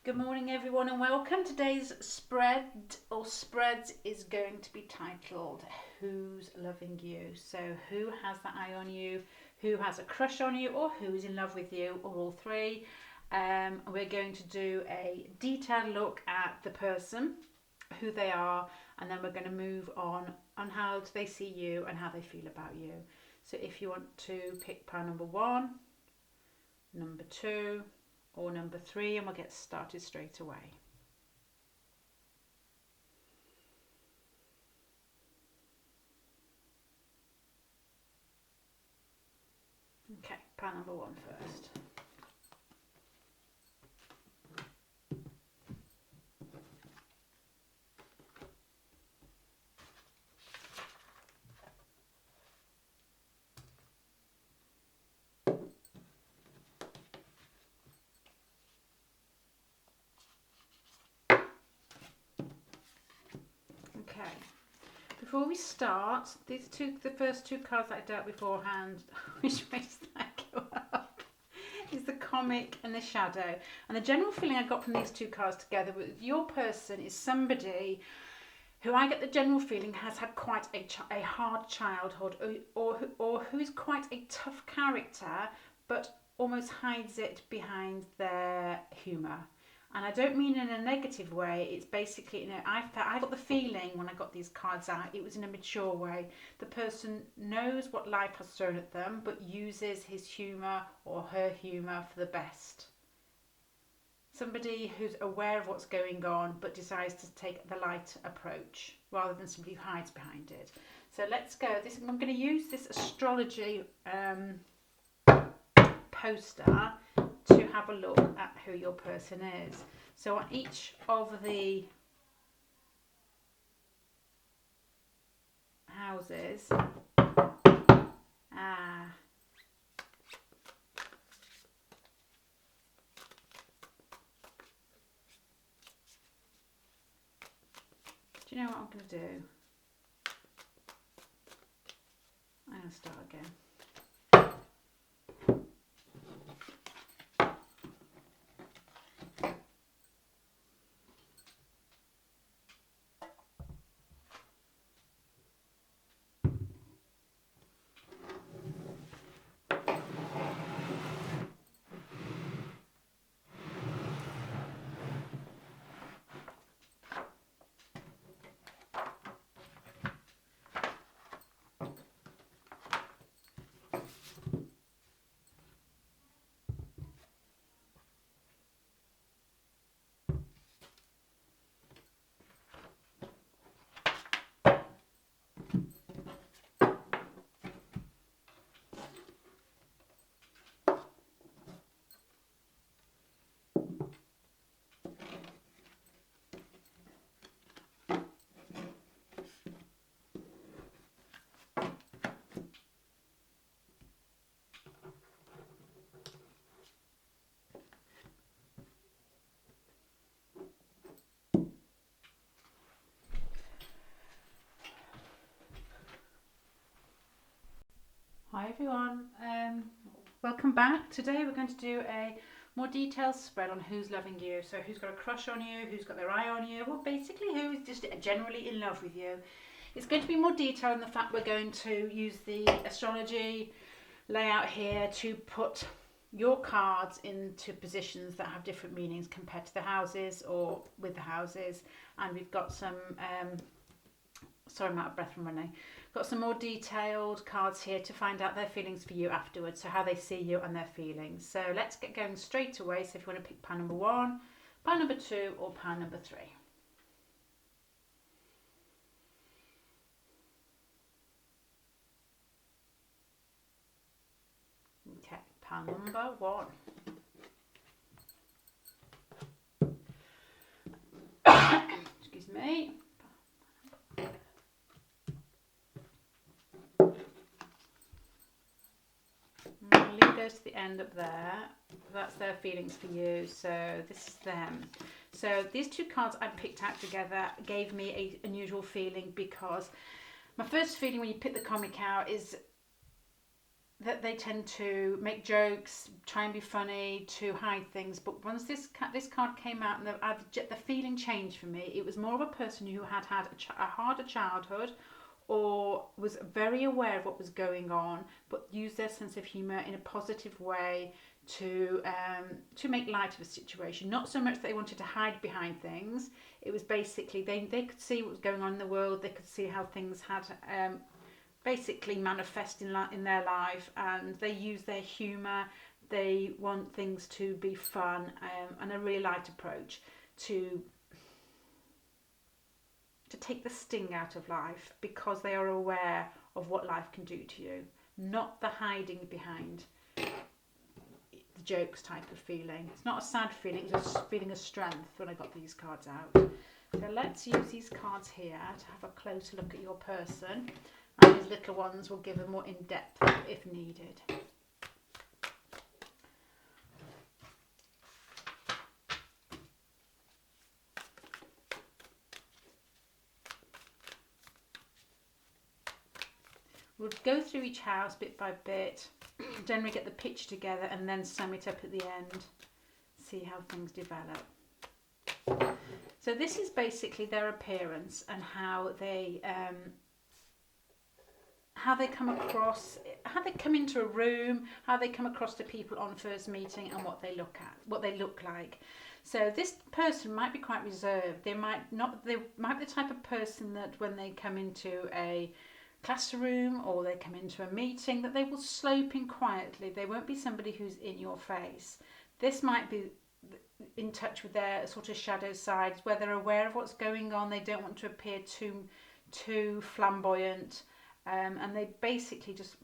Good morning everyone and welcome. Today's spread or spreads is going to be titled Who's Loving You? So who has the eye on you, who has a crush on you, or who's in love with you, or all three. We're going to do a detailed look at the person, who they are, and then we're going to move on how do they see you and how they feel about you. So if you want to pick pile number 1, number 2, or number 3, and we'll get started straight away. Okay, pile number 1 first. Okay, before we start, the first two cards that I dealt beforehand, which way does that go up? Is the comic and the shadow. And the general feeling I got from these two cards together was your person is somebody who I get the general feeling has had quite a hard childhood, or who is quite a tough character, but almost hides it behind their humour. And I don't mean in a negative way. It's basically, I got the feeling when I got these cards out, it was in a mature way. The person knows what life has thrown at them, but uses his humour or her humour for the best. Somebody who's aware of what's going on, but decides to take the light approach, rather than somebody who hides behind it. So let's go. I'm going to use this astrology poster to have a look at who your person is. So on each of the houses, do you know what I'm going to do? I'm going to start again. Hi everyone, welcome back. Today we're going to do a more detailed spread on who's loving you. So who's got a crush on you, who's got their eye on you, well basically who is just generally in love with you. It's going to be more detailed in the fact we're going to use the astrology layout here to put your cards into positions that have different meanings compared to the houses or with the houses. And we've got some, sorry I'm out of breath from running. Got some more detailed cards here to find out their feelings for you afterwards, so how they see you and their feelings. So let's get going straight away. So if you want to pick pile number 1, pile number 2, or pile number 3. Okay, pile number 1. Excuse me. Goes to the end up there. That's their feelings for you. So this is them. So these two cards I picked out together gave me an unusual feeling, because my first feeling when you pick the comic out is that they tend to make jokes, try and be funny, to hide things. But once this card came out and the feeling changed for me, it was more of a person who had a harder childhood, or was very aware of what was going on, but used their sense of humour in a positive way to make light of a situation. Not so much that they wanted to hide behind things. It was basically they could see what was going on in the world. They could see how things had basically manifest in their life, and they use their humour. They want things to be fun, and a really light approach to take the sting out of life, because they are aware of what life can do to you, not the hiding behind the jokes type of feeling. It's not a sad feeling, it's a feeling of strength when I got these cards out. So let's use these cards here to have a closer look at your person, and these little ones will give a more in-depth if needed. We'll go through each house bit by bit, generally get the picture together, and then sum it up at the end, see how things develop. So this is basically their appearance and how they come across, how they come into a room, how they come across to people on first meeting, and what they look like. So this person might be quite reserved. They might be the type of person that when they come into a classroom or they come into a meeting, that they will slope in quietly. They won't be somebody who's in your face. This might be in touch with their sort of shadow sides, where they're aware of what's going on. They don't want to appear too flamboyant, and they basically just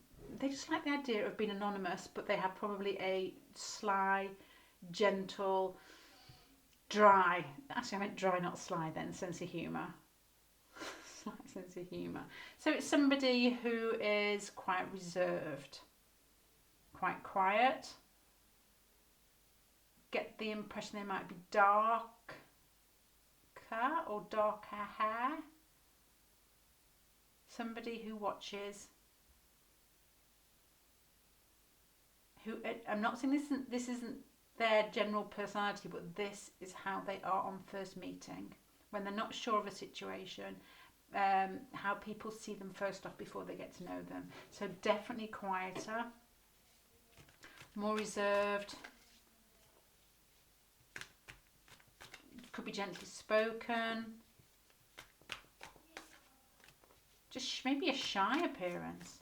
like the idea of being anonymous, but they have probably a sly, gentle, dry, actually I meant dry, not sly then, sense of humour. Sense of humour. So it's somebody who is quite reserved, quite quiet. Get the impression they might be darker or darker hair. Somebody who watches. Who, I'm not saying this isn't their general personality, but this is how they are on first meeting, when they're not sure of a situation. How people see them first off before they get to know them. So definitely quieter, more reserved, could be gently spoken, just maybe a shy appearance.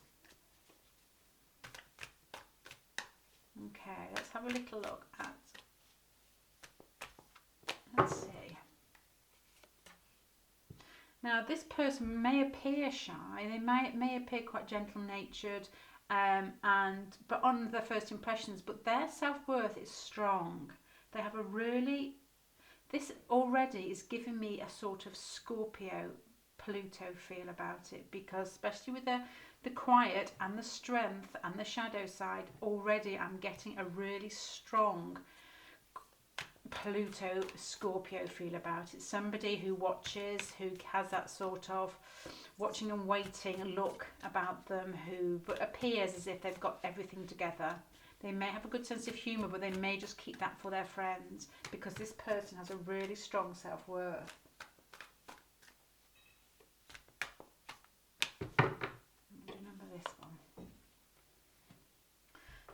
Okay, let's have a little look at, let's see. Now, this person may appear shy, they may appear quite gentle-natured, but on their first impressions, but their self-worth is strong. They have this already is giving me a sort of Scorpio, Pluto feel about it, because especially with the quiet and the strength and the shadow side, already I'm getting a really strong Pluto Scorpio feel about it. Somebody who watches, who has that sort of watching and waiting look about them, who but appears as if they've got everything together. They may have a good sense of humour, but they may just keep that for their friends, because this person has a really strong self-worth. Remember this one.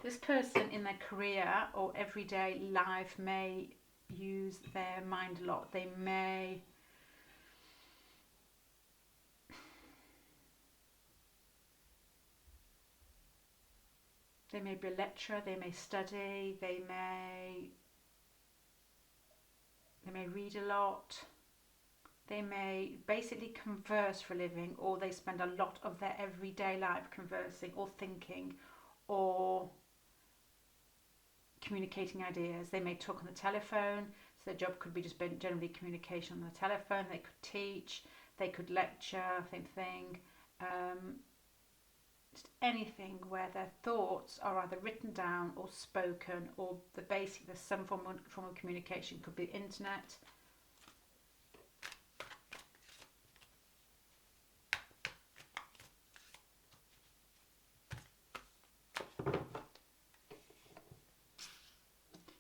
This person in their career or everyday life may use their mind a lot. They may be a lecturer, they may study, they may read a lot, they may basically converse for a living, or they spend a lot of their everyday life conversing or thinking or communicating ideas. They may talk on the telephone, so their job could be just generally communication on the telephone. They could teach, they could lecture, same thing. Just anything where their thoughts are either written down or spoken, or there's some form of communication. Could be internet.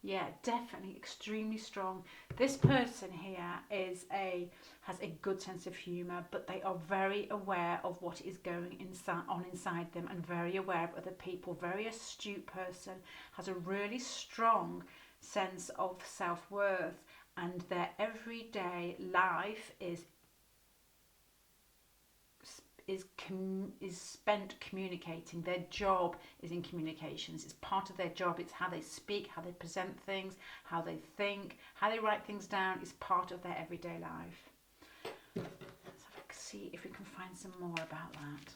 Yeah, definitely extremely strong. This person here has a good sense of humour, but they are very aware of what is going inside them, and very aware of other people. Very astute person, has a really strong sense of self-worth, and their everyday life is spent communicating. Their job is in communications. It's part of their job. It's how they speak, how they present things, how they think, how they write things down. It's part of their everyday life. Let's see if we can find some more about that.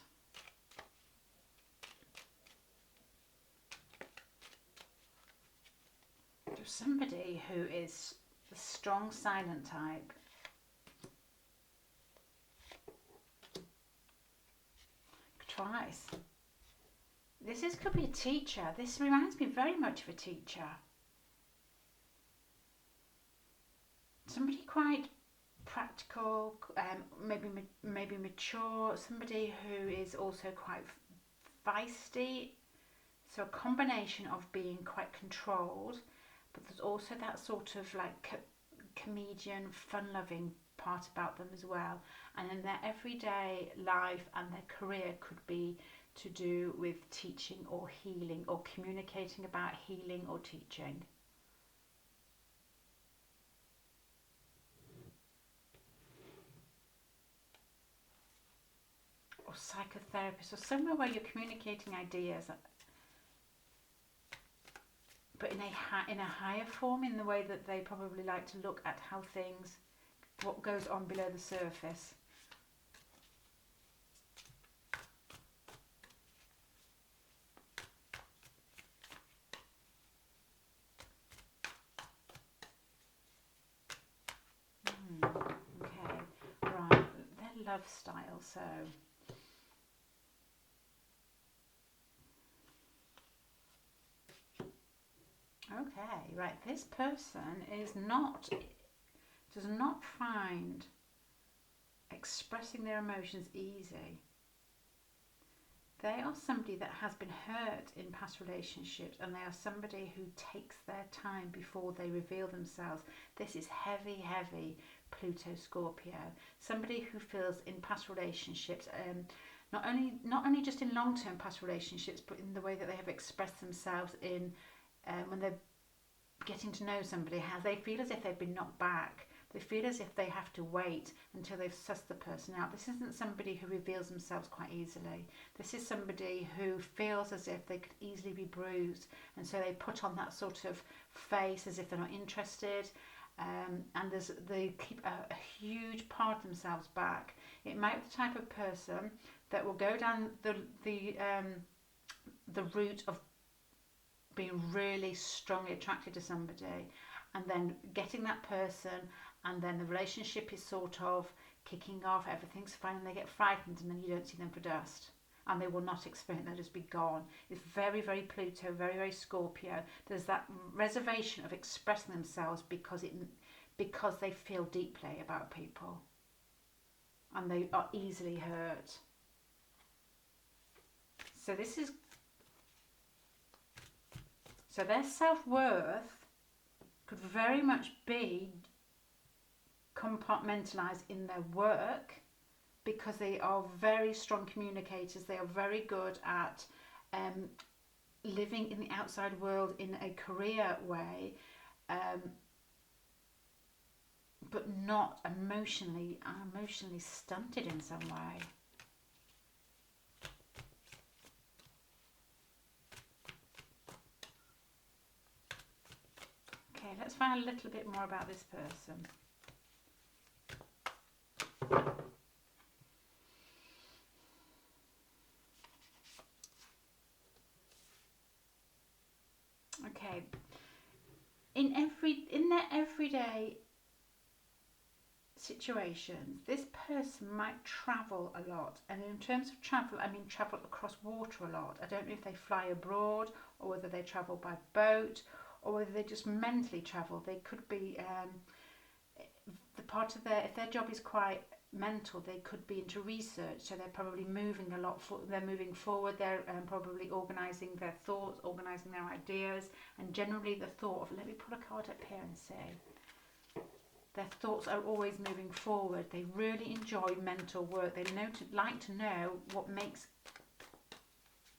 There's somebody who is the strong silent type. Twice. Could be a teacher. This reminds me very much of a teacher. Somebody quite practical, maybe mature. Somebody who is also quite feisty. So a combination of being quite controlled, but there's also that sort of like comedian, fun-loving part about them as well. And in their everyday life and their career could be to do with teaching or healing, or communicating about healing or teaching. Or psychotherapist, or somewhere where you're communicating ideas, but in a higher form, in the way that they probably like to look at how things, what goes on below the surface. Okay, right, their love style, so okay, right, this person does not find expressing their emotions easy. They are somebody that has been hurt in past relationships, and they are somebody who takes their time before they reveal themselves. This is heavy, heavy Pluto Scorpio. Somebody who feels in past relationships, not only just in long-term past relationships, but in the way that they have expressed themselves in when they're getting to know somebody, how they feel as if they've been knocked back. They feel as if they have to wait until they've sussed the person out. This isn't somebody who reveals themselves quite easily. This is somebody who feels as if they could easily be bruised, and so they put on that sort of face as if they're not interested. And they keep a huge part of themselves back. It might be the type of person that will go down the route of being really strongly attracted to somebody, and then getting that person, and then the relationship is sort of kicking off, everything's fine, and they get frightened, and then you don't see them for dust, and they will not experience, they'll just be gone. It's very, very Pluto, very, very Scorpio. There's that reservation of expressing themselves because they feel deeply about people, and they are easily hurt. So their self-worth could very much be compartmentalized in their work, because they are very strong communicators. They are very good at living in the outside world in a career way, but not emotionally stunted in some way. Okay, let's find a little bit more about this person. Okay, in their everyday situations, this person might travel a lot, and in terms of travel, I mean travel across water a lot. I don't know if they fly abroad, or whether they travel by boat, or whether they just mentally travel. They could be the part of if their job is quite mental, they could be into research, so they're probably moving a lot, they're moving forward, they're probably organising their thoughts, organising their ideas, and generally the thought of, let me put a card up here and say, their thoughts are always moving forward. They really enjoy mental work. They like to know what makes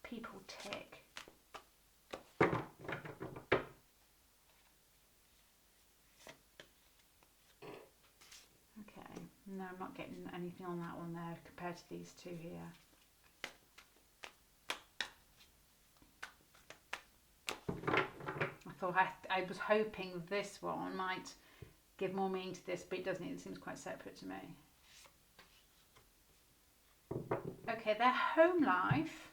people tick. Okay, no, I'm not getting anything on that one there compared to these two here. I was hoping this one might give more meaning to this, but it doesn't. It seems quite separate to me. Okay, their home life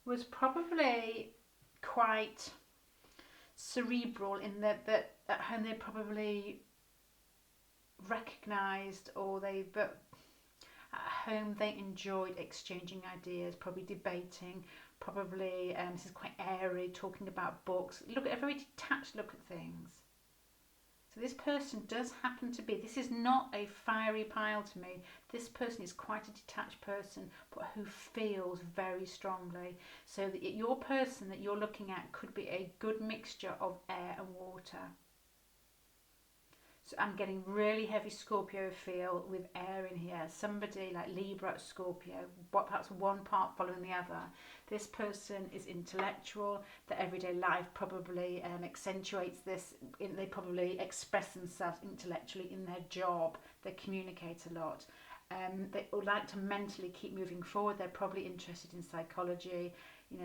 was probably quite cerebral in that at home they probably recognised, but at home they enjoyed exchanging ideas, probably debating, probably this is quite airy, talking about books, look at a very detached look at things. So this person does happen to be, this is not a fiery pile to me, this person is quite a detached person, but who feels very strongly. So that your person that you're looking at could be a good mixture of air and water. So I'm getting really heavy Scorpio feel with air in here. Somebody like Libra, Scorpio, perhaps one part following the other. This person is intellectual. Their everyday life probably accentuates this. They probably express themselves intellectually in their job. They communicate a lot. They like to mentally keep moving forward. They're probably interested in psychology,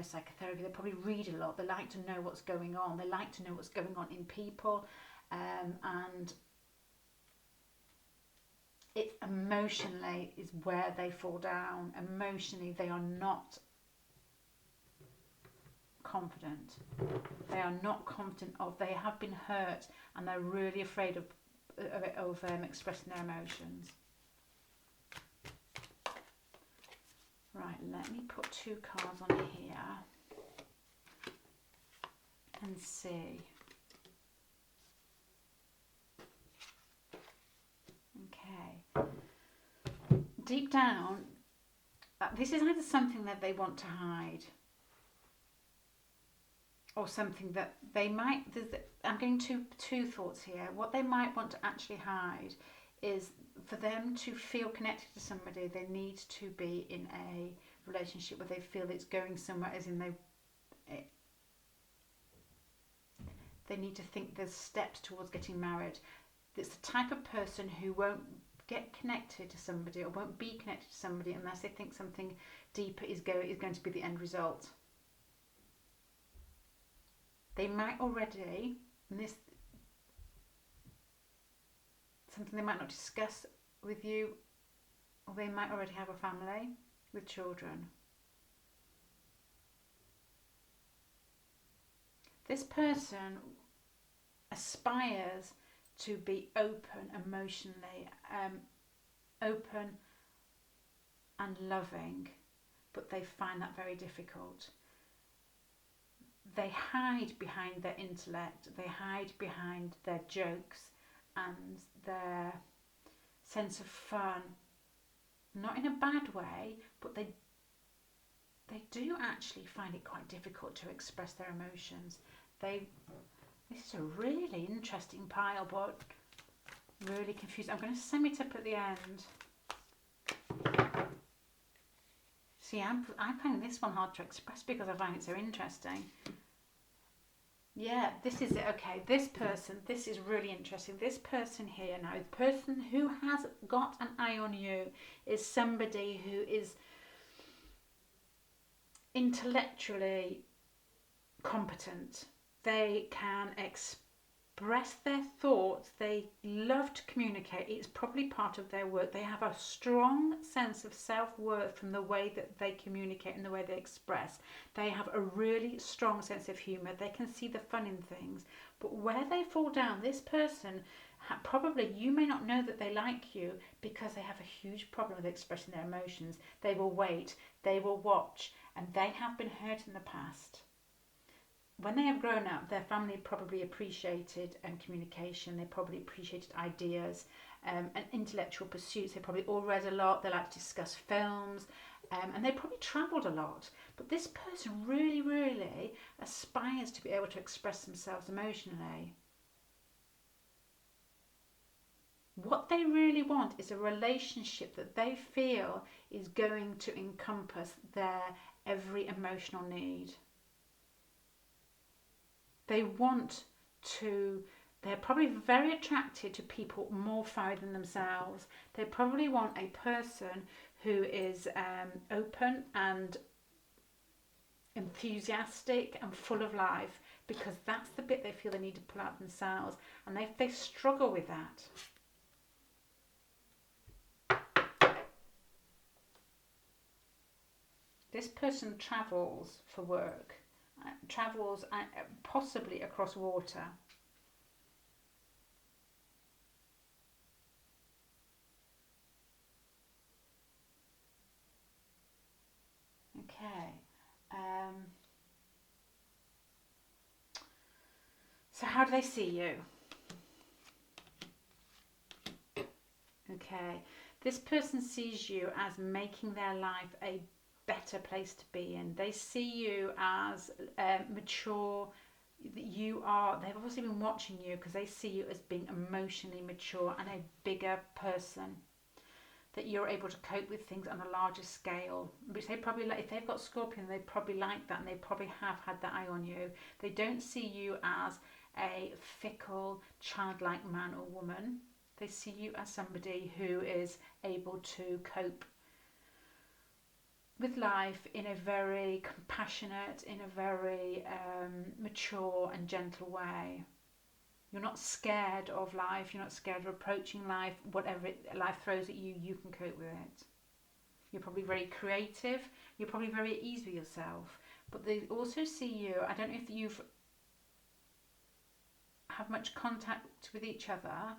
psychotherapy. They probably read a lot. They like to know what's going on. They like to know what's going on in people. And it emotionally is where they fall down. Emotionally, they are not confident. They are not confident they have been hurt, and they're really afraid of expressing their emotions. Right, let me put two cards on here and see. Okay. Deep down, this is either something that they want to hide, or something that they might. I'm getting two thoughts here. What they might want to actually hide is for them to feel connected to somebody. They need to be in a relationship where they feel it's going somewhere, as in they need to think there's steps towards getting married. It's the type of person who won't get connected to somebody or won't be connected to somebody unless they think something deeper is going to be the end result. They might already, and this something they might not discuss with you, or they might already have a family with children. This person aspires to be open emotionally, open and loving, but they find that very difficult. They hide behind their intellect, they hide behind their jokes and their sense of fun, not in a bad way, but they do actually find it quite difficult to express their emotions. This is a really interesting pile, but really confused. I'm going to sum it up at the end. See, I'm finding this one hard to express because I find it so interesting. Yeah, this is it. Okay, this person, this is really interesting. This person here now, the person who has got an eye on you is somebody who is intellectually competent. They can express their thoughts. They love to communicate. It's probably part of their work. They have a strong sense of self-worth from the way that they communicate and the way they express. They have a really strong sense of humour. They can see the fun in things. But where they fall down, this person, probably you may not know that they like you because they have a huge problem with expressing their emotions. They will wait. They will watch. And they have been hurt in the past. when they have grown up, their family probably appreciated communication. They probably appreciated ideas and intellectual pursuits. They probably all read a lot. They like to discuss films, and they probably travelled a lot. But this person really, really aspires to be able to express themselves emotionally. What they really want is a relationship that they feel is going to encompass their every emotional need. They want to, they're probably very attracted to people more fiery than themselves. They probably want a person who is open and enthusiastic and full of life, because that's the bit they feel they need to pull out themselves, and they struggle with that. This person travels for work, travels possibly across water. Okay. So how do they see you? Okay. This person sees you as making their life a better place to be in. They see you as mature. You are, they've obviously been watching you because they see you as being emotionally mature and a bigger person, that you're able to cope with things on a larger scale, which they probably like. If they've got Scorpion, they probably like that, and they probably have had that eye on you. They don't see you as a fickle, childlike man or woman. They see you as somebody who is able to cope with life in a very compassionate, in a very mature and gentle way. You're not scared of life. You're not scared of approaching life. Whatever life throws at you, you can cope with it. You're probably very creative. You're probably very at ease with yourself. But they also see you, I don't know if you've have much contact with each other.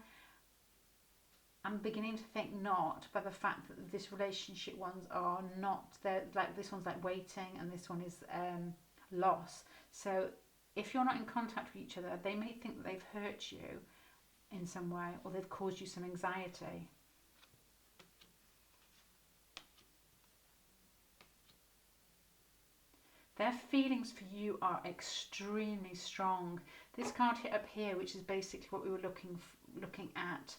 I'm beginning to think not, by the fact that this relationship ones are not, they're like, this one's like waiting and this one is loss. So if you're not in contact with each other, they may think that they've hurt you in some way, or they've caused you some anxiety. Their feelings for you are extremely strong. This card hit up here, which is basically what we were looking at,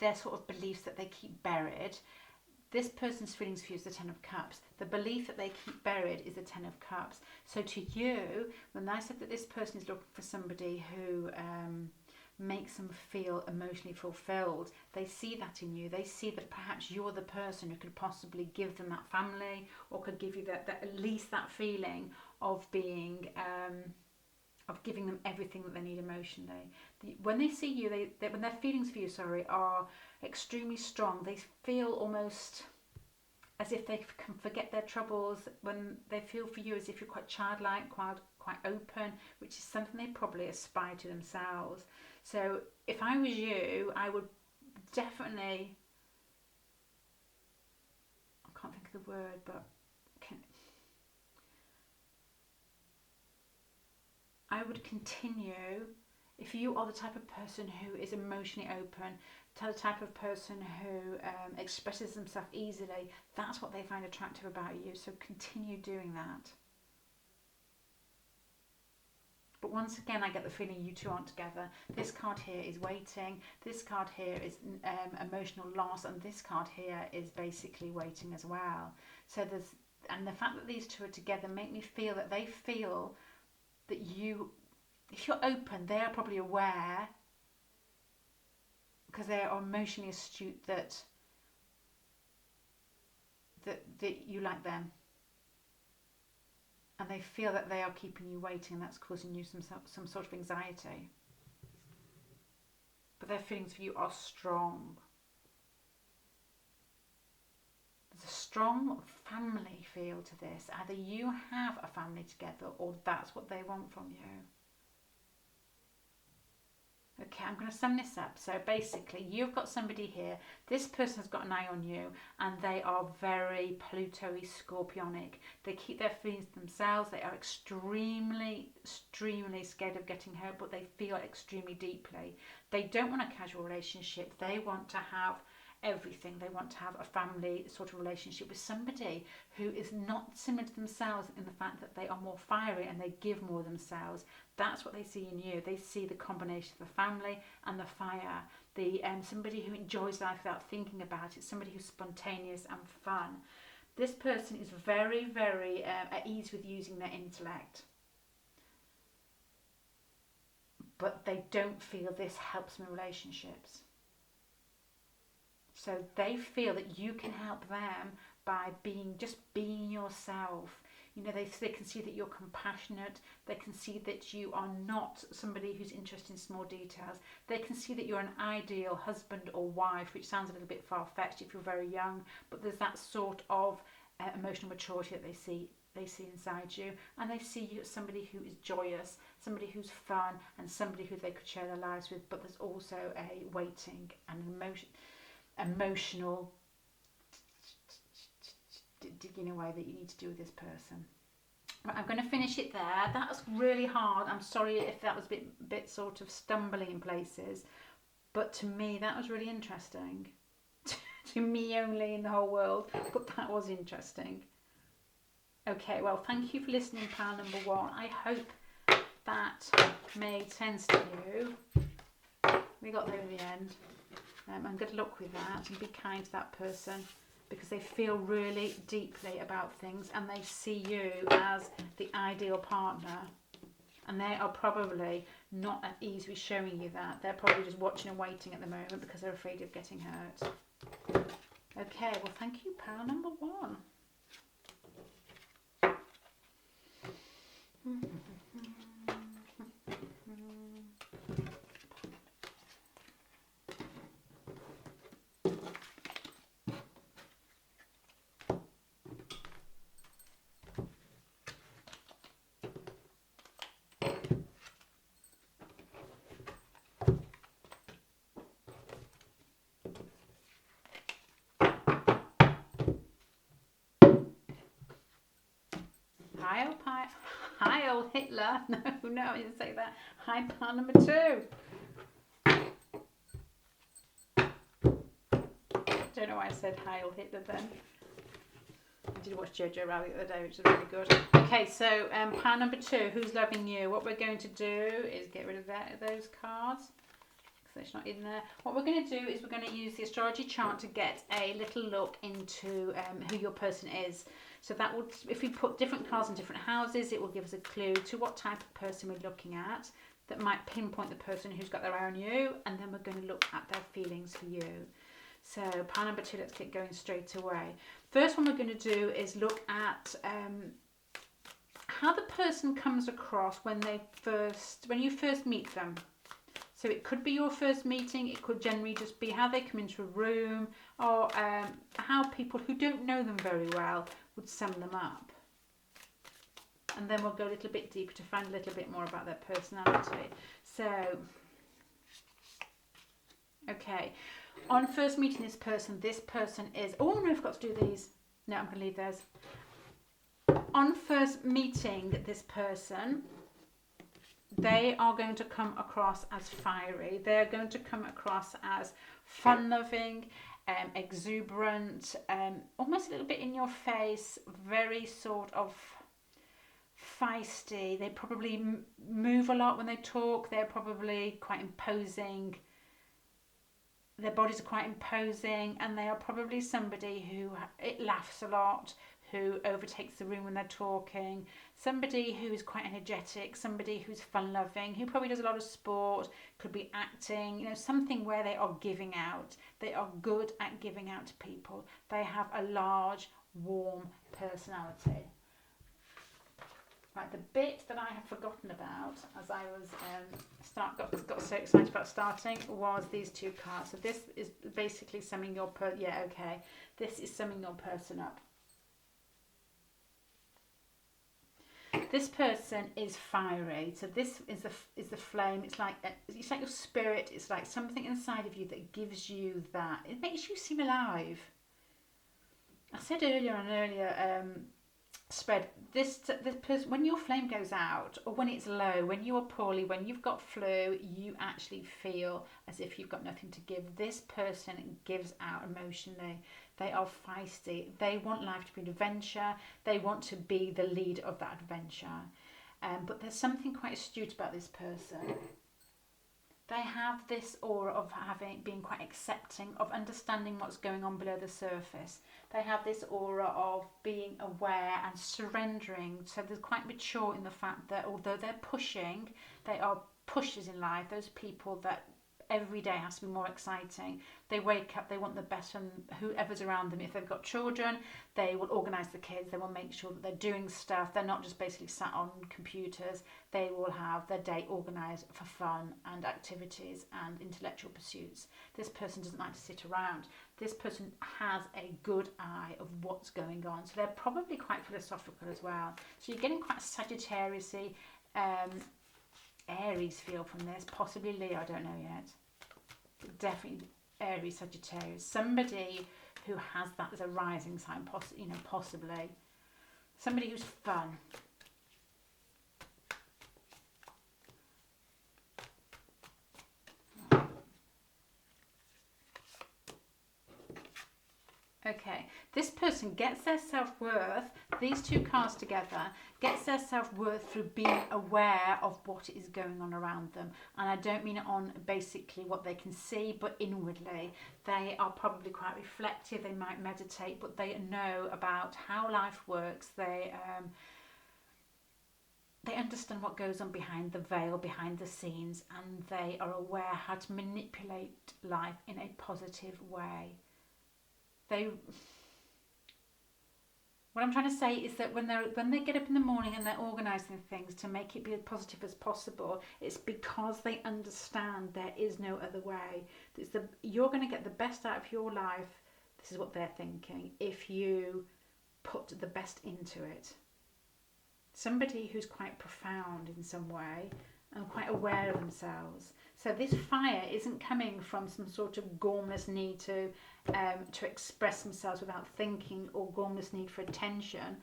their sort of beliefs that they keep buried. This person's feelings for you is the Ten of Cups. The belief that they keep buried is the Ten of Cups. So to you, when I said that this person is looking for somebody who makes them feel emotionally fulfilled, they see that in you. They see that perhaps you're the person who could possibly give them that family, or could give you that at least that feeling of being of giving them everything that they need emotionally. When they see you, when their feelings for you, are extremely strong, they feel almost as if they can forget their troubles. When they feel for you as if you're quite childlike, quite open, which is something they probably aspire to themselves. So if I was you, I would definitely, I can't think of the word, but I would continue, if you are the type of person who is emotionally open, the type of person who expresses themselves easily, that's what they find attractive about you. So continue doing that. But once again, I get the feeling you two aren't together. This card here is waiting. This card here is emotional loss, and this card here is basically waiting as well. So and the fact that these two are together make me feel that they feel that you, if you're open, they are probably aware, because they are emotionally astute, that you like them, and they feel that they are keeping you waiting, and that's causing you some sort of anxiety. But their feelings for you are strong. There's a strong family feel to this. Either you have a family together, or that's what they want from you. Okay, I'm going to sum this up. So basically, you've got somebody here. This person has got an eye on you, and they are very Pluto-y, Scorpionic. They keep their feelings to themselves. They are extremely, extremely scared of getting hurt, but they feel extremely deeply. They don't want a casual relationship. They want to have everything. They want to have a family sort of relationship with somebody who is not similar to themselves in the fact that they are more fiery and they give more themselves. That's what they see in you. They see the combination of the family and the fire. The somebody who enjoys life without thinking about it. Somebody who's spontaneous and fun. This person is very, very at ease with using their intellect, but they don't feel this helps them in relationships. So they feel that you can help them by being yourself. You know, they can see that you're compassionate. They can see that you are not somebody who's interested in small details. They can see that you're an ideal husband or wife, which sounds a little bit far-fetched if you're very young, but there's that sort of emotional maturity that they see inside you, and they see you as somebody who is joyous, somebody who's fun, and somebody who they could share their lives with. But there's also a waiting and emotional digging away that you need to do with this person. Right, I'm going to finish it there. That was really hard. I'm sorry if that was a bit sort of stumbling in places, but to me that was really interesting. To me only in the whole world, but that was interesting. Okay, well, thank you for listening, pile number 1. I hope that made sense to you. We got there in the end. And good luck with that, and be kind to that person, because they feel really deeply about things and they see you as the ideal partner, and they are probably not at ease with showing you that. They're probably just watching and waiting at the moment because they're afraid of getting hurt. Okay, well, thank you, pile number 1. Heil Hitler. No, I didn't say that. Hi, pile number 2. Don't know why I said Heil Hitler then. I did watch Jojo Rabbit the other day, which is really good. Okay, so pile number 2, who's loving you? What we're going to do is get rid of those cards, because they're not in there. What we're going to do is we're going to use the astrology chart to get a little look into who your person is. So that will, if we put different cards in different houses, it will give us a clue to what type of person we're looking at that might pinpoint the person who's got their eye on you, and then we're going to look at their feelings for you. So pile number 2, let's get going straight away. First one we're going to do is look at how the person comes across when you first meet them. So it could be your first meeting, it could generally just be how they come into a room, or how people who don't know them very well would sum them up. And then we'll go a little bit deeper to find a little bit more about their personality. So, okay, on first meeting this person is, oh no, I forgot to do these. No, I'm going to leave those. On first meeting this person, they are going to come across as fiery. They're going to come across as fun-loving, exuberant, almost a little bit in your face, very sort of feisty. They probably move a lot when they talk. They're probably quite imposing. Their bodies are quite imposing, and they are probably somebody who laughs a lot, who overtakes the room when they're talking, somebody who is quite energetic, somebody who's fun-loving, who probably does a lot of sport, could be acting, you know, something where they are giving out. They are good at giving out to people. They have a large, warm personality. Right, the bit that I have forgotten about as I was got so excited about starting was these 2 cards. So this is basically summing your this is summing your person up. This person is fiery. So this is the flame. It's like your spirit. It's like something inside of you that gives you that. It makes you seem alive. I said earlier on an earlier spread, this person, when your flame goes out, or when it's low, when you are poorly, when you've got flu, you actually feel as if you've got nothing to give. This person gives out emotionally. They are feisty. They want life to be an adventure. They want to be the lead of that adventure. But there's something quite astute about this person. They have this aura of being quite accepting, of understanding what's going on below the surface. They have this aura of being aware and surrendering. So they're quite mature in the fact that although they're pushing, they are pushers in life. Those people that every day has to be more exciting. They wake up, they want the best from whoever's around them. If they've got children, they will organise the kids. They will make sure that they're doing stuff. They're not just basically sat on computers. They will have their day organised for fun and activities and intellectual pursuits. This person doesn't like to sit around. This person has a good eye of what's going on. So they're probably quite philosophical as well. So you're getting quite Sagittarius-y, Aries feel from this, possibly Leo, I don't know yet. But definitely Aries, Sagittarius. Somebody who has that as a rising sign, possibly. Somebody who's fun. Okay, this person gets their self-worth, these two cards together, gets their self-worth through being aware of what is going on around them. And I don't mean it on basically what they can see, but inwardly. They are probably quite reflective, they might meditate, but they know about how life works. They understand what goes on behind the veil, behind the scenes, and they are aware how to manipulate life in a positive way. What I'm trying to say is that when they get up in the morning and they're organising things to make it be as positive as possible, it's because they understand there is no other way. You're going to get the best out of your life, this is what they're thinking, if you put the best into it. Somebody who's quite profound in some way and quite aware of themselves. So this fire isn't coming from some sort of gormless need to express themselves without thinking, or gormless need for attention.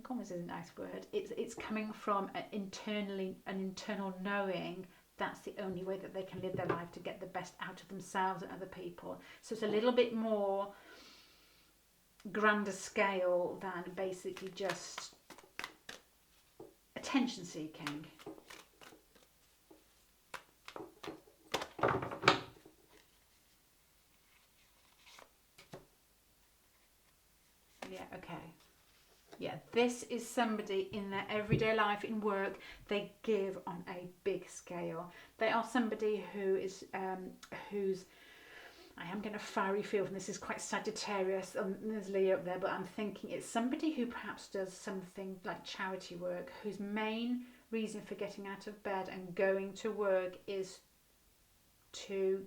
Gormless is a nice word. It's coming from an internal knowing that's the only way that they can live their life to get the best out of themselves and other people. So it's a little bit more grander scale than basically just attention seeking. Yeah, this is somebody in their everyday life, in work, they give on a big scale. They are somebody who is, I am getting a fiery feel from this, is quite Sagittarius, there's Leo up there, but I'm thinking it's somebody who perhaps does something like charity work, whose main reason for getting out of bed and going to work is to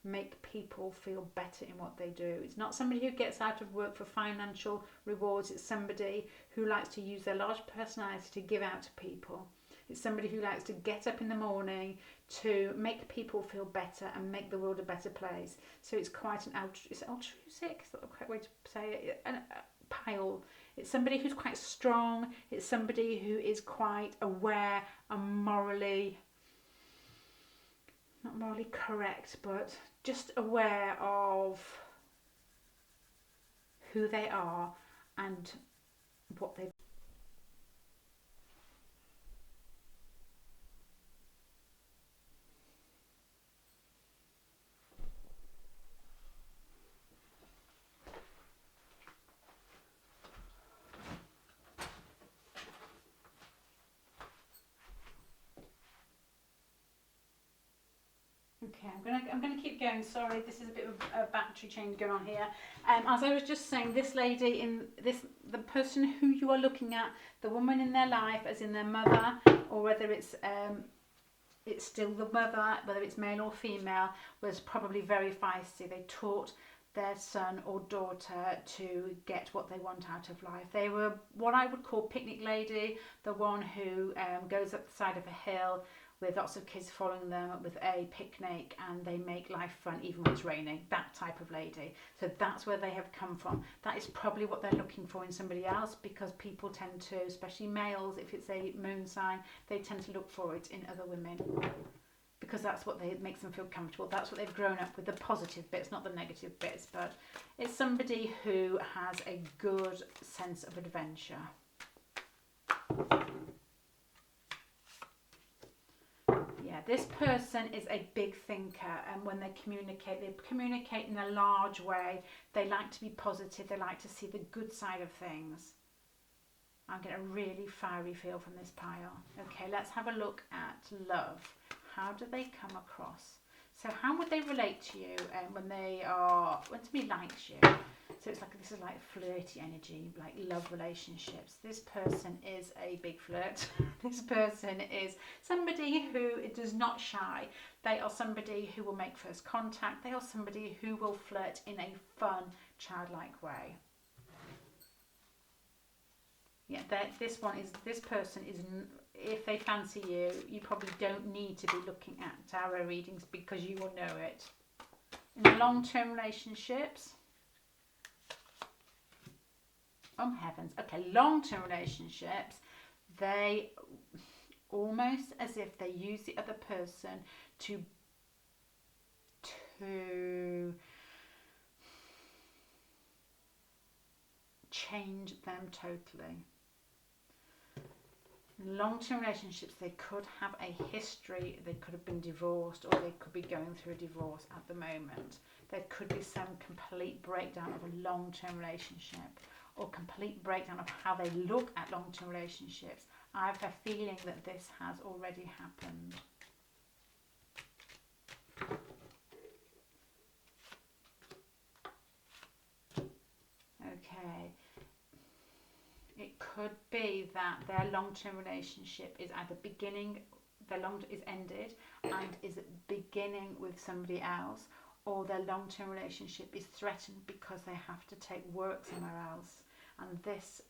make people feel better in what they do. It's not somebody who gets out of work for financial rewards. It's somebody who likes to use their large personality to give out to people. It's somebody who likes to get up in the morning to make people feel better and make the world a better place. So it's quite an altruistic, is that the correct way to say it? Pile. It's somebody who's quite strong. It's somebody who is quite aware and not morally correct, but just aware of who they are and what they've. Okay, I'm gonna keep going. Sorry, this is a bit of a battery change going on here. As I was just saying, this lady the person who you are looking at, the woman in their life, as in their mother, or whether it's still the mother, whether it's male or female, was probably very feisty. They taught their son or daughter to get what they want out of life. They were what I would call picnic lady, the one who goes up the side of a hill with lots of kids following them with a picnic, and they make life fun even when it's raining. That type of lady. So that's where they have come from. That is probably what they're looking for in somebody else, because people tend to, especially males, if it's a moon sign, they tend to look for it in other women, because that's what makes them feel comfortable. That's what they've grown up with, the positive bits, not the negative bits. But it's somebody who has a good sense of adventure. Yeah, this person is a big thinker, and when they communicate in a large way. They like to be positive. They like to see the good side of things. I'm getting a really fiery feel from this pile. Okay, let's have a look at love. How do they come across? So how would they relate to you when somebody likes you? So it's like, this is like flirty energy, like love relationships. This person is a big flirt. This person is somebody who does not shy. They are somebody who will make first contact. They are somebody who will flirt in a fun, childlike way. Yeah, this person is, if they fancy you, you probably don't need to be looking at tarot readings, because you will know it. In long-term relationships, oh heavens, okay, long-term relationships, they almost as if they use the other person to change them totally. In long-term relationships, they could have a history. They could have been divorced, or they could be going through a divorce at the moment. There could be some complete breakdown of a long-term relationship, or complete breakdown of how they look at long-term relationships. I have a feeling that this has already happened. Okay. It could be that their long-term relationship is either is ended and is beginning with somebody else, or their long-term relationship is threatened because they have to take work somewhere else, and this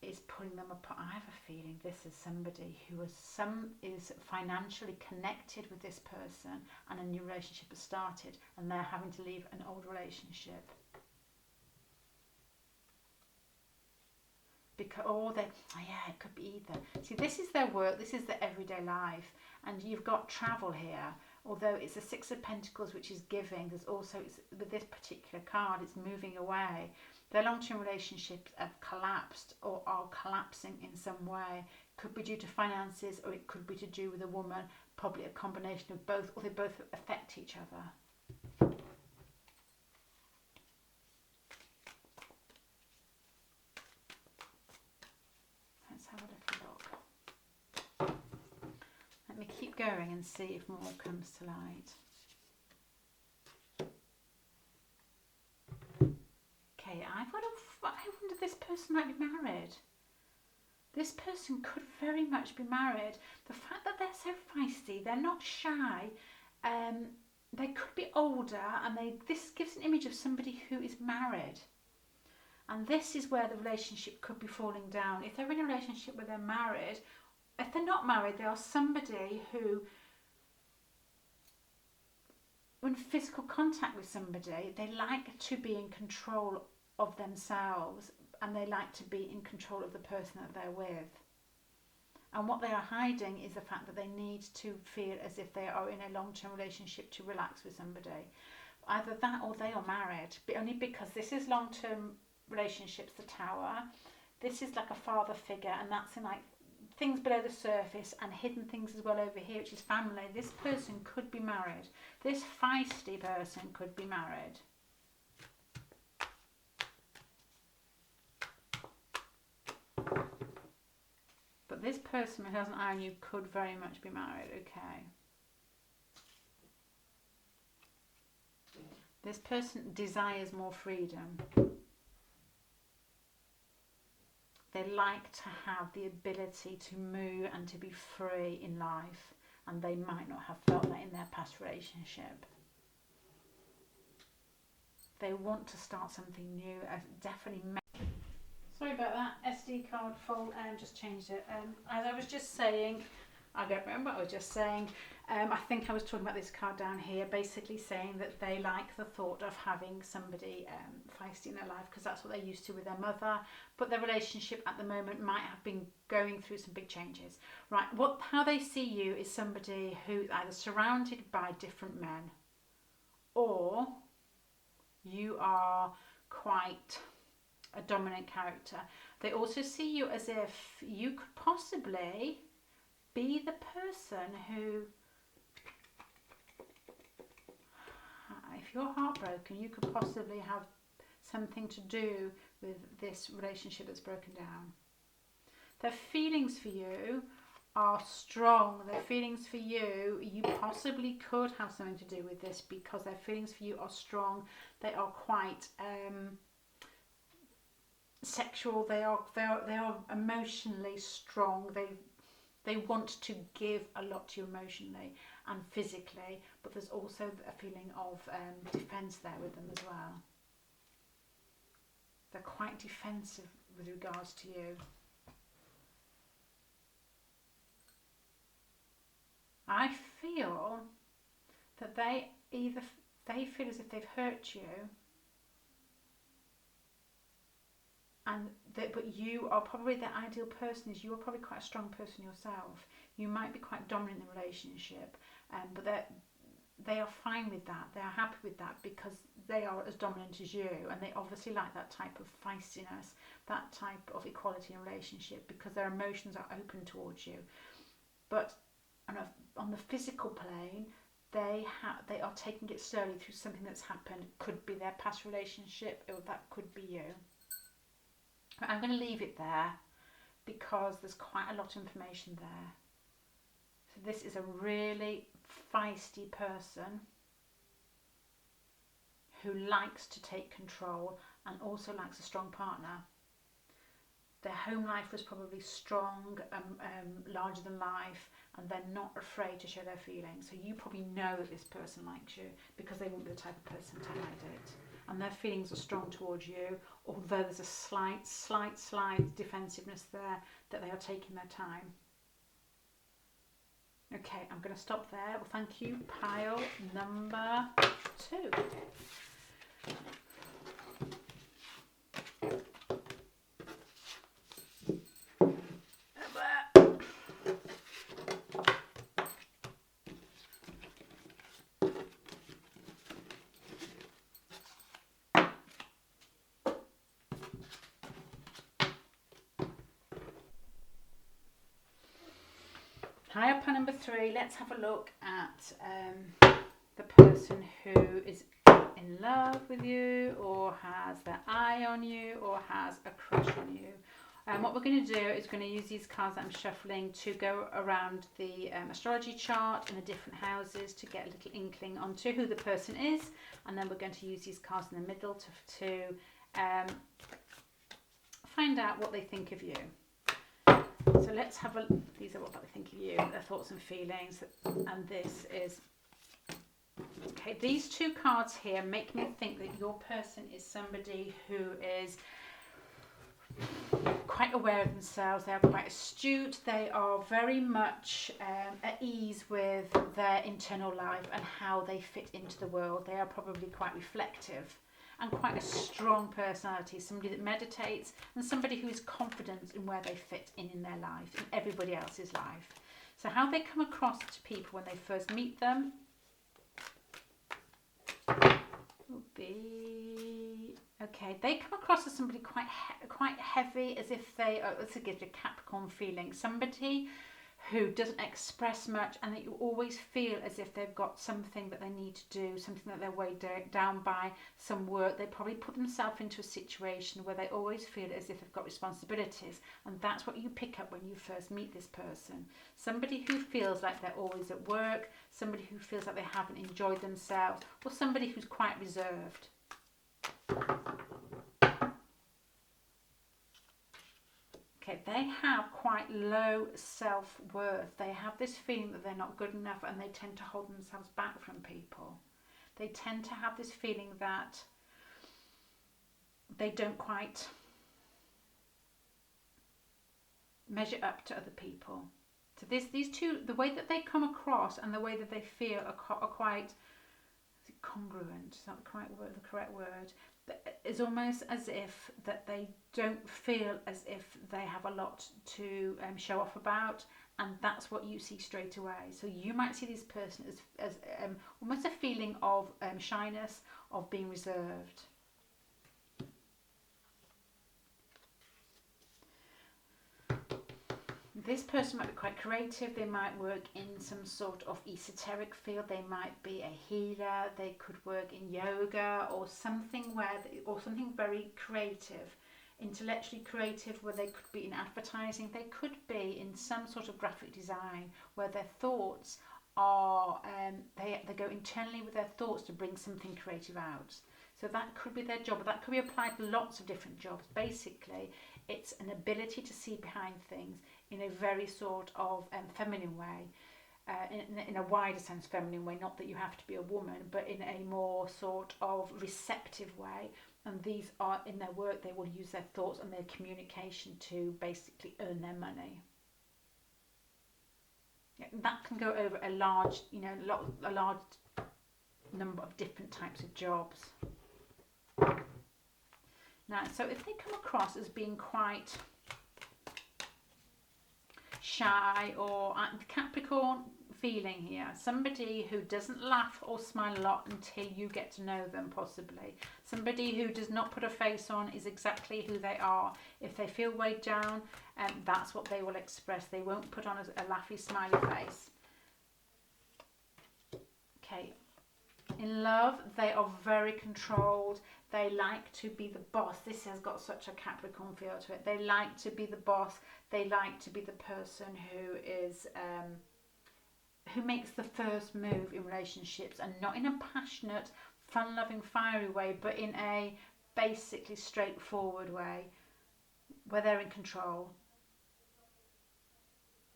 is pulling them apart. I have a feeling this is somebody who is financially connected with this person, and a new relationship has started, and they're having to leave an old relationship. It could be either. See, this is their work, this is their everyday life, and you've got travel here. Although it's a Six of Pentacles, which is giving, there's also, with this particular card, it's moving away. Their long-term relationships have collapsed or are collapsing in some way. Could be due to finances, or it could be to do with a woman, probably a combination of both, or they both affect each other. Keep going and see if more comes to light. Okay, I wonder if this person might be married. This person could very much be married. The fact that they're so feisty, they're not shy, they could be older, and this gives an image of somebody who is married. And this is where the relationship could be falling down. If they're in a relationship where they're married, if they're not married, they are somebody who, when physical contact with somebody, they like to be in control of themselves, and they like to be in control of the person that they're with. And what they are hiding is the fact that they need to feel as if they are in a long-term relationship to relax with somebody. Either that, or they are married, but only because this is long-term relationships, the Tower. This is like a father figure, and that's in like things below the surface, and hidden things as well over here, which is family. This person could be married. This feisty person could be married. But this person who has an eye on you could very much be married. Okay. This person desires more freedom. They like to have the ability to move and to be free in life, and they might not have felt that in their past relationship. They want to start something new. Definitely. Sorry about that. SD card full. Just changed it. As I was just saying, I don't remember what I was just saying. I think I was talking about this card down here, basically saying that they like the thought of having somebody feisty in their life because that's what they're used to with their mother. But their relationship at the moment might have been going through some big changes. Right, how they see you is somebody who either surrounded by different men, or you are quite a dominant character. They also see you as if you could possibly be the person who, if you're heartbroken, you could possibly have something to do with this relationship that's broken down. Their feelings for you are strong. Their feelings for you, you possibly could have something to do with this because their feelings for you are strong. They are quite sexual. They are emotionally strong. They want to give a lot to you emotionally and physically, but there's also a feeling of defence there with them as well. They're quite defensive with regards to you. I feel that they feel as if they've hurt you, but you are probably the ideal person. You are probably quite a strong person yourself. You might be quite dominant in the relationship, but they are fine with that. They are happy with that because they are as dominant as you, and they obviously like that type of feistiness, that type of equality in a relationship because their emotions are open towards you. But on the physical plane, they are taking it slowly through something that's happened. It could be their past relationship, or that could be you. I'm going to leave it there because there's quite a lot of information there. So this is a really feisty person who likes to take control and also likes a strong partner. Their home life was probably strong, larger than life, and they're not afraid to show their feelings. So you probably know that this person likes you because they won't be the type of person to hide it. And their feelings are strong towards you, although there's a slight defensiveness there, that they are taking their time. Okay, I'm going to stop there. Well, thank you. Pile number 2. High up on number 3, let's have a look at the person who is in love with you, or has their eye on you, or has a crush on you. What we're going to do is going to use these cards that I'm shuffling to go around the astrology chart in the different houses to get a little inkling onto who the person is, and then we're going to use these cards in the middle to find out what they think of you. So let's have a look. These are what they think of you, their thoughts and feelings, and this is okay. These 2 cards here make me think that your person is somebody who is quite aware of themselves. They are quite astute. They are very much at ease with their internal life and how they fit into the world. They are probably quite reflective and quite a strong personality, somebody that meditates, and somebody who is confident in where they fit in their life, in everybody else's life. So how they come across to people when they first meet them will be, okay, they come across as somebody quite heavy, as if they are, let's give it a Capricorn feeling, somebody who doesn't express much, and that you always feel as if they've got something that they need to do, something that they're weighed down by, some work. They probably put themselves into a situation where they always feel as if they've got responsibilities, and that's what you pick up when you first meet this person. Somebody who feels like they're always at work, somebody who feels like they haven't enjoyed themselves, or somebody who's quite reserved. Okay, they have quite low self-worth. They have this feeling that they're not good enough, and they tend to hold themselves back from people. They tend to have this feeling that they don't quite measure up to other people. So these two, the way that they come across and the way that they feel are quite congruent. Is that the correct word? It's almost as if that they don't feel as if they have a lot to show off about, and that's what you see straight away. So you might see this person as almost a feeling of shyness, of being reserved. This person might be quite creative. They might work in some sort of esoteric field. They might be a healer. They could work in yoga or something or something very creative, intellectually creative, where they could be in advertising. They could be in some sort of graphic design where their thoughts are they go internally with their thoughts to bring something creative out. So that could be their job. That could be applied to lots of different jobs. Basically, it's an ability to see behind things in a very sort of feminine way, in a wider sense feminine way, not that you have to be a woman, but in a more sort of receptive way. And these are, in their work, they will use their thoughts and their communication to basically earn their money. Yeah, that can go over a large number of different types of jobs. Now, so if they come across as being quite shy, or Capricorn feeling here, somebody who doesn't laugh or smile a lot until you get to know them, possibly somebody who does not put a face on, is exactly who they are. If they feel weighed down, that's what they will express. They won't put on a laughy smiley face. Okay, in love, they are very controlled. They like to be the boss. This has got such a Capricorn feel to it. They like to be the boss. They like to be the person who is who makes the first move in relationships, and not in a passionate, fun-loving, fiery way, but in a basically straightforward way where they're in control.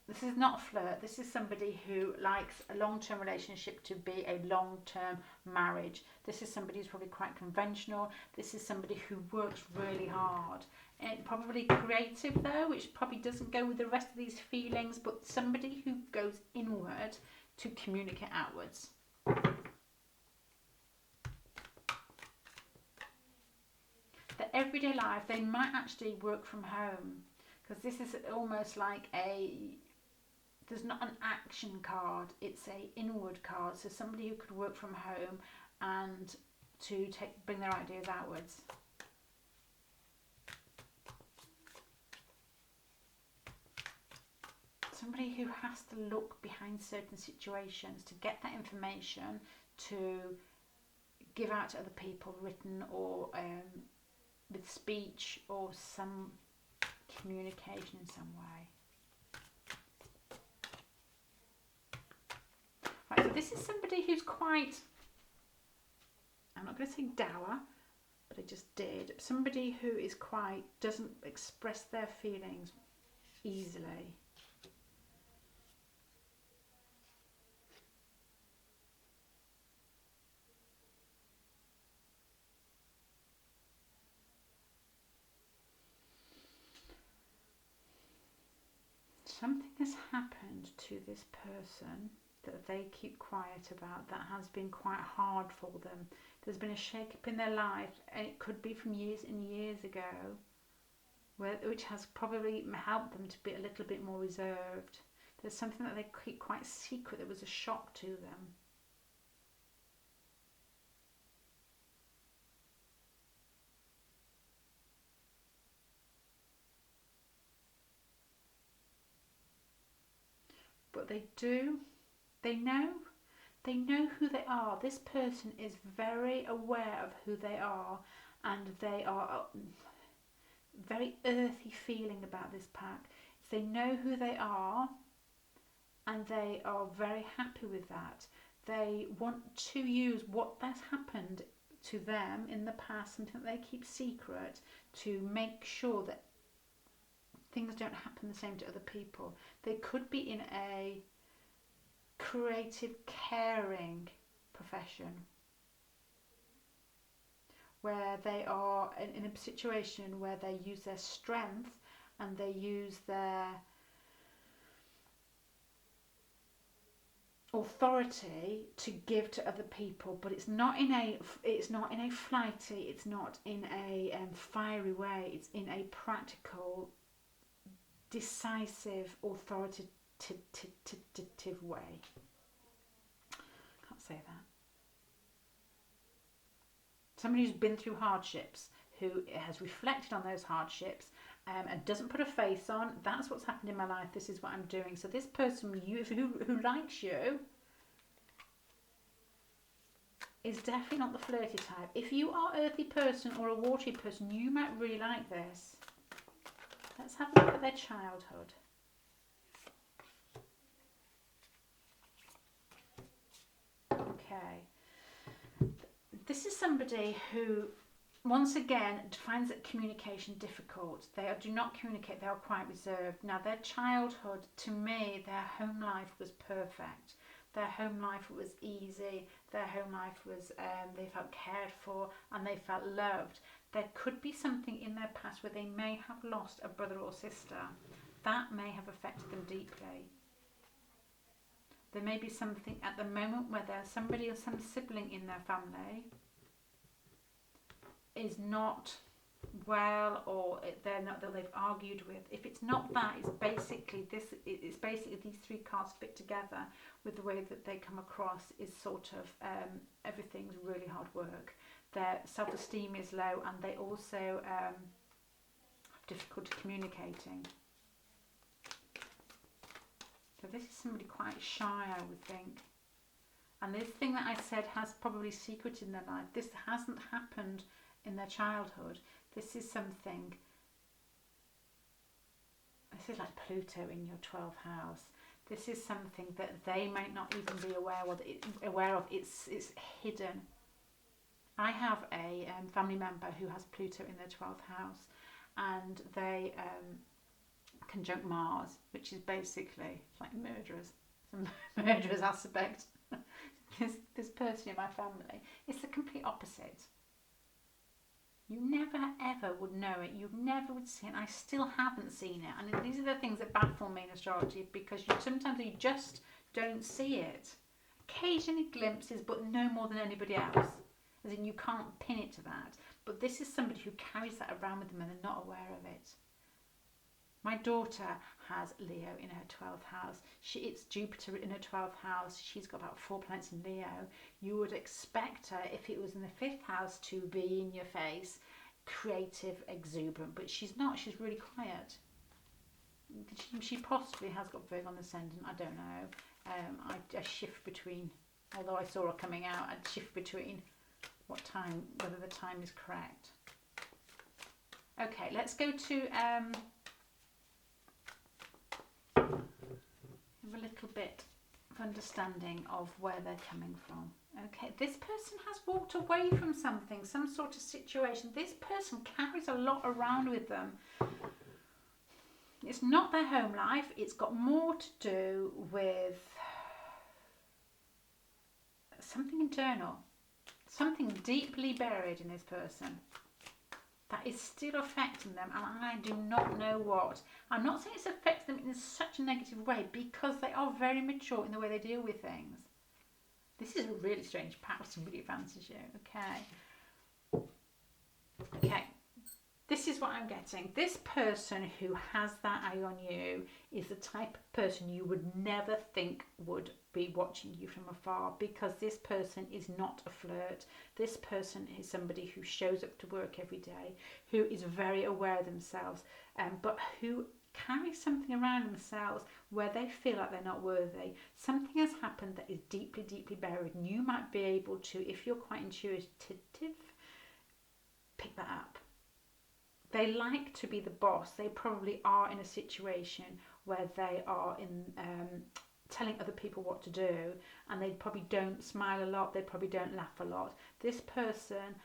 This is not a flirt. This is somebody who likes a long-term relationship to be a long-term marriage. This is somebody who's probably quite conventional. This is somebody who works really hard. And probably creative though, which probably doesn't go with the rest of these feelings, but somebody who goes inward to communicate outwards. Their everyday life, they might actually work from home, because this is almost like there's not an action card, it's a inward card. So somebody who could work from home and to bring their ideas outwards. Somebody who has to look behind certain situations to get that information to give out to other people, written or with speech or some communication in some way. Right, so this is somebody who's quite, I'm not going to say dour, but I just did. Somebody who is quite, doesn't express their feelings easily. Something has happened to this person that they keep quiet about, that has been quite hard for them. There's been a shake-up in their life, and it could be from years and years ago, which has probably helped them to be a little bit more reserved. There's something that they keep quite secret that was a shock to them. But they know who they are. This person is very aware of who they are, and they are very earthy feeling about this pack. They know who they are, and they are very happy with that. They want to use what has happened to them in the past, something that they keep secret, to make sure that things don't happen the same to other people. They could be in a creative, caring profession, where they are in a situation where they use their strength and they use their authority to give to other people, but it's not in a flighty, it's not in a fiery way, it's in a practical, decisive, authoritative way. Can't say that. Somebody who's been through hardships, who has reflected on those hardships, and doesn't put a face on. That's what's happened in my life. This is what I'm doing. So this person who likes you is definitely not the flirty type. If you are earthy person or a watery person, you might really like this. Let's have a look at their childhood. Okay. This is somebody who, once again, finds that communication difficult. They do not communicate. They are quite reserved. Now, their childhood, to me, their home life was perfect. Their home life was easy. Their home life was, they felt cared for and they felt loved. There could be something in their past where they may have lost a brother or sister. That may have affected them deeply. There may be something at the moment where there's somebody or some sibling in their family is not well, or they're not, that they've argued with. If it's not that, it's basically this. It's basically these three cards fit together with the way that they come across. Is sort of everything's really hard work. Their self-esteem is low, and they also have difficulty communicating. So this is somebody quite shy, I would think. And this thing that I said has probably secret in their life. This hasn't happened in their childhood. This is something. This is like Pluto in your 12th house. This is something that they might not even be aware of. It's hidden. I have a family member who has Pluto in their 12th house, and they conjunct Mars, which is basically like murderers. Some murderers aspect. This person in my family, it's the complete opposite. You never ever would know it. You never would see it. And I still haven't seen it. And these are the things that baffle me in astrology, because sometimes you just don't see it. Occasionally glimpses, but no more than anybody else. As in, you can't pin it to that. But this is somebody who carries that around with them and they're not aware of it. My daughter has Leo in her 12th house. It's Jupiter in her 12th house. She's got about 4 planets in Leo. You would expect her, if it was in the 5th house, to be in your face, creative, exuberant. But she's not. She's really quiet. She possibly has got Virgo on the ascendant. I don't know. I shift between, although I saw her coming out, I'd shift between what time, whether the time is correct. Okay, let's go to have a little bit of understanding of where they're coming from. Okay, this person has walked away from something, some sort of situation. This person carries a lot around with them. It's not their home life. It's got more to do with something internal, something deeply buried in this person that is still affecting them, and I do not know what. I'm not saying it's affecting them in such a negative way, because they are very mature in the way they deal with things. This is a really strange pattern to really advantage you. Okay. This is what I'm getting. This person who has that eye on you is the type of person you would never think would be watching you from afar, because this person is not a flirt. This person is somebody who shows up to work every day, who is very aware of themselves, but who carry something around themselves where they feel like they're not worthy. Something has happened that is deeply, deeply buried, and you might be able to, if you're quite intuitive, pick that up. They like to be the boss. They probably are in a situation where they are in telling other people what to do, and they probably don't smile a lot. They probably don't laugh a lot. This person,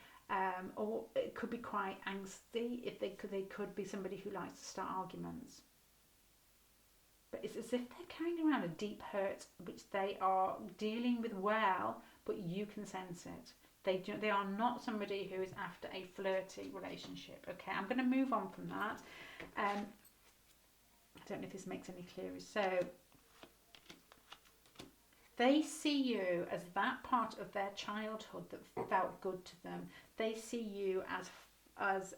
or it could be quite angsty. If they could be somebody who likes to start arguments. But it's as if they're carrying around a deep hurt, which they are dealing with well, but you can sense it. They are not somebody who is after a flirty relationship. Okay, I'm going to move on from that. I don't know if this makes any clearer. So they see you as that part of their childhood that felt good to them. They see you as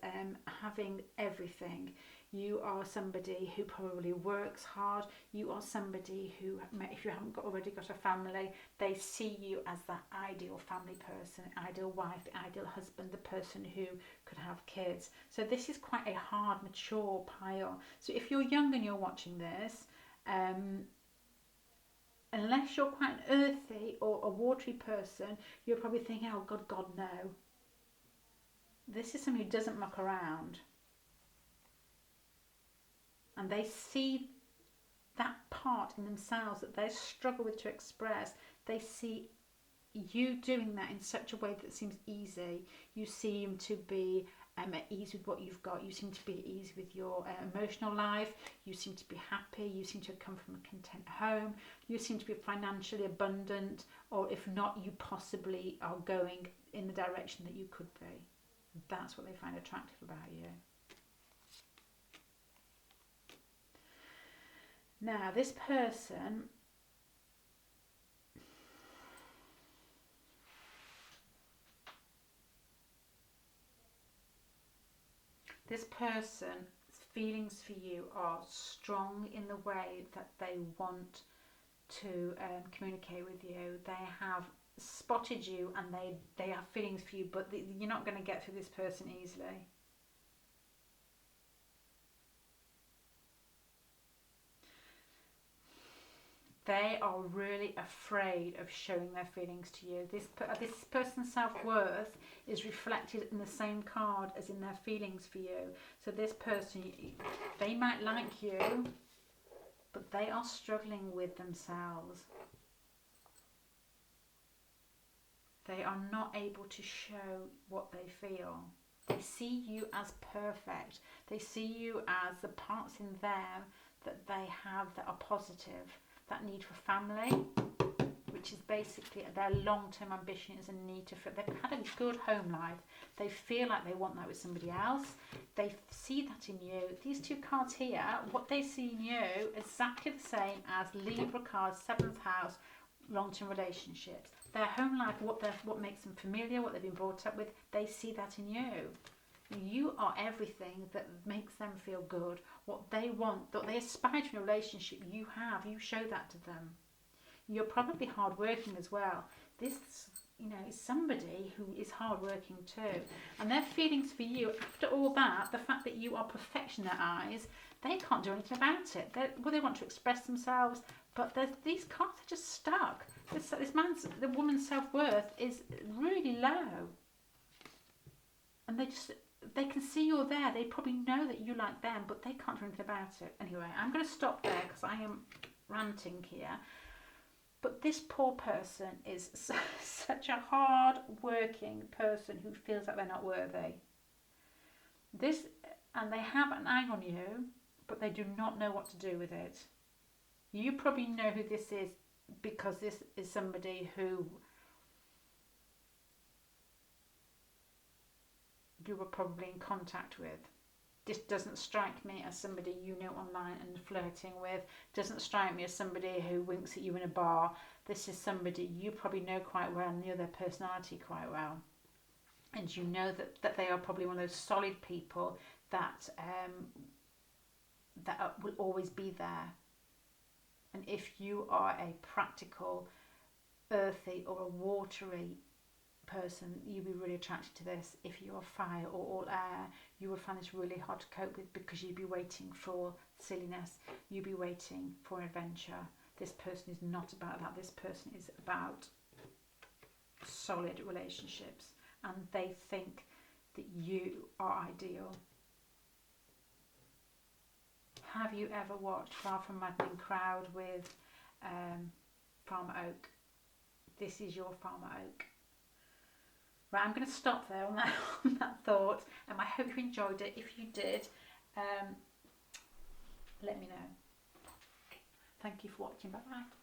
having everything. You are somebody who probably works hard. You are somebody who, if you haven't already got a family, they see you as that ideal family person, ideal wife, the ideal husband, the person who could have kids. So this is quite a hard, mature pile. So if you're young and you're watching this, unless you're quite an earthy or a watery person, you're probably thinking, oh God, no. This is somebody who doesn't muck around. And they see that part in themselves that they struggle with to express. They see you doing that in such a way that seems easy. You seem to be at ease with what you've got. You seem to be at ease with your emotional life. You seem to be happy. You seem to have come from a content home. You seem to be financially abundant, or if not, you possibly are going in the direction that you could be. That's what they find attractive about you. Now, this person person's feelings for you are strong in the way that they want to communicate with you. They have spotted you and they have feelings for you, but you're not going to get through this person easily. They are really afraid of showing their feelings to you. This person's self-worth is reflected in the same card as in their feelings for you. So this person, they might like you, but they are struggling with themselves. They are not able to show what they feel. They see you as perfect. They see you as the parts in them that they have that are positive. That need for family, which is basically their long-term ambition, is a need to fit. They've had a good home life. They feel like they want that with somebody else. They see that in you. These two cards here, what they see in you, exactly the same as Libra cards, 7th house, long-term relationships. Their home life, what makes them familiar, what they've been brought up with, they see that in you. You are everything that makes them feel good. What they want, what they aspire to in a relationship, you have. You show that to them. You're probably hardworking as well. This, is somebody who is hardworking too. And their feelings for you, after all that, the fact that you are perfection in their eyes, they can't do anything about it. They want to express themselves, but these cards are just stuck. The woman's self-worth is really low. And they can see you're there. They probably know that you like them, but they can't do anything about it. Anyway, I'm going to stop there because I am ranting here. But this poor person is such a hard-working person who feels like they're not worthy. And they have an eye on you, but they do not know what to do with it. You probably know who this is because this is somebody who you were probably in contact with. This doesn't strike me as somebody you know online and flirting with. Doesn't strike me as somebody who winks at you in a bar. This is somebody you probably know quite well and know their personality quite well. And you know that they are probably one of those solid people that will always be there. And if you are a practical, earthy or a watery person, you'd be really attracted to this. If you're fire or all air, you would find this really hard to cope with because you'd be waiting for silliness. You'd be waiting for an adventure. This person is not about that. This person is about solid relationships, and they think that you are ideal. Have you ever watched Far From Maddening Crowd with Farmer Oak? This is your Farmer Oak. Right, I'm going to stop there on that thought. I hope you enjoyed it. If you did, let me know. Thank you for watching. Bye bye.